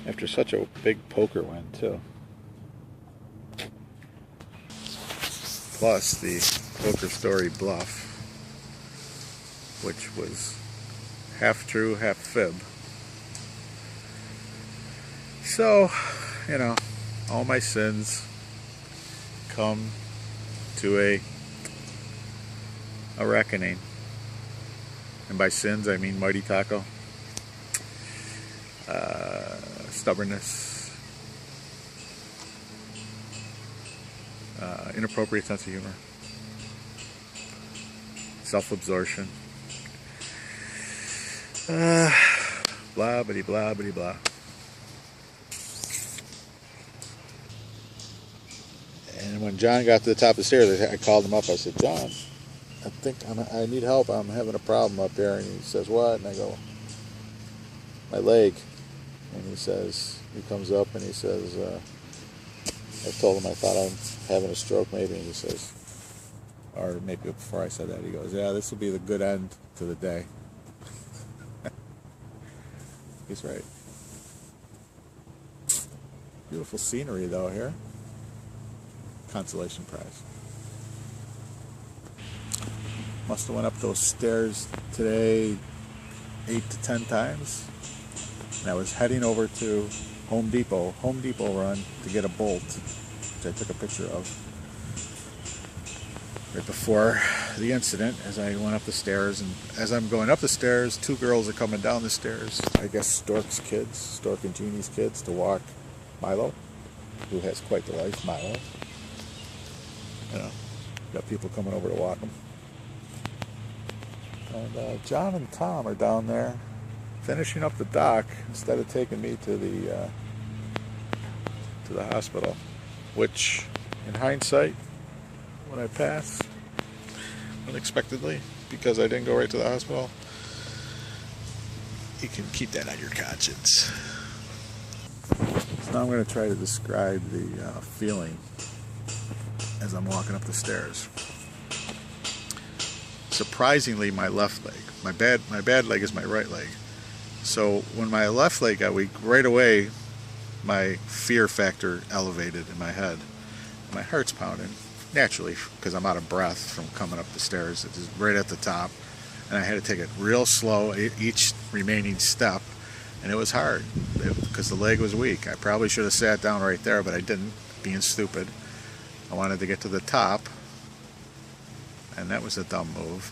After such a big poker win, too. Plus the Poker Story bluff, which was half true, half fib. So, you know, all my sins come to a reckoning. And by sins, I mean Mighty Taco, stubbornness, inappropriate sense of humor, self-absorption, blah, bitty, blah, bitty, blah. And when John got to the top of the stairs, I called him up. I said, John, I think I need help. I'm having a problem up here. And he says, what? And I go, my leg. And he comes up and he says, I told him I thought I'm having a stroke maybe. And he says, or maybe before I said that, he goes, yeah, this will be the good end to the day. He's right. Beautiful scenery though here. Consolation prize. Must have went up those stairs today 8 to 10 times. And I was heading over to Home Depot run to get a bolt, which I took a picture of right before the incident as I went up the stairs. And as I'm going up the stairs, two girls are coming down the stairs. I guess Stork and Jeannie's kids, to walk Milo, who has quite the life, Milo. You know, got people coming over to walk him. And John and Tom are down there finishing up the dock instead of taking me to the hospital, which in hindsight, when I passed unexpectedly because I didn't go right to the hospital, you can keep that on your conscience. So now I'm going to try to describe the feeling as I'm walking up the stairs. Surprisingly, my left leg. My bad leg is my right leg. So when my left leg got weak, right away, my fear factor elevated in my head. My heart's pounding, naturally, because I'm out of breath from coming up the stairs. It's right at the top. And I had to take it real slow, each remaining step. And it was hard, because the leg was weak. I probably should have sat down right there, but I didn't, being stupid. I wanted to get to the top. And that was a dumb move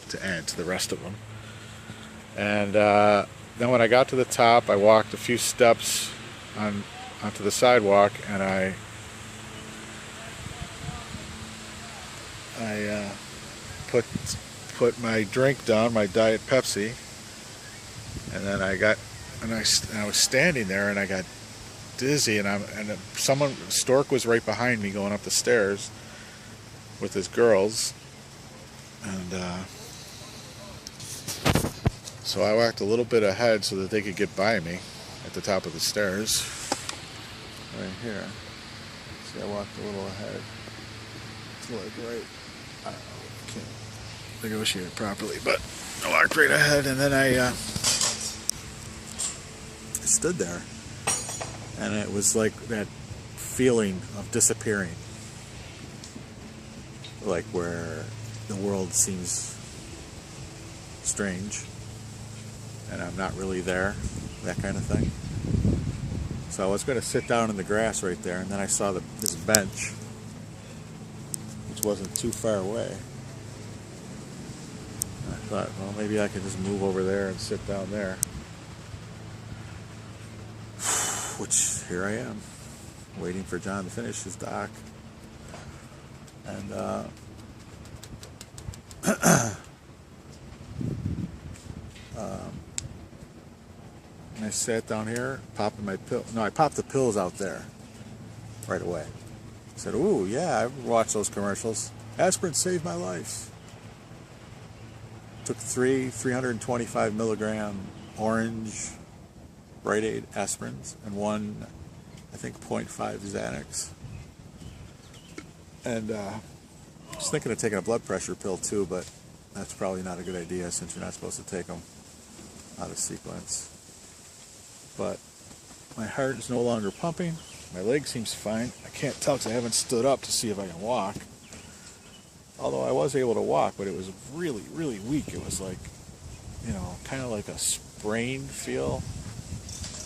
to add to the rest of them. And then when I got to the top, I walked a few steps onto the sidewalk, and I put my drink down, my Diet Pepsi, and then I was standing there, and I got dizzy, and Stork was right behind me going up the stairs with his girls. And so I walked a little bit ahead so that they could get by me at the top of the stairs. Right here. See, I walked a little ahead. It's like right. I don't know, can't negotiate it properly, but I walked right ahead, and then I stood there. And it was like that feeling of disappearing. Like where the world seems strange and I'm not really there, that kind of thing. So I was going to sit down in the grass right there, and then I saw this bench, which wasn't too far away. And I thought, well, maybe I could just move over there and sit down there. Which, here I am, waiting for John to finish his dock. And and I sat down here, popping my pill. No, I popped the pills out there right away. I said, ooh, yeah, I watched those commercials. Aspirin saved my life. Took 325 milligram orange Rite Aid aspirins and one, I think, 0.5 Xanax. And I was thinking of taking a blood pressure pill too, but that's probably not a good idea since you're not supposed to take them out of sequence. But My heart is no longer pumping. My leg seems fine. I can't tell because I haven't stood up to see if I can walk. Although I was able to walk, but it was really, really weak. It was like, kind of like a sprained feel,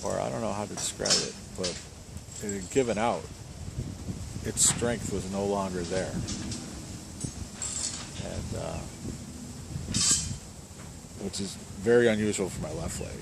or I don't know how to describe it, but it had given out. Its strength was no longer there. And which is very unusual for my left leg.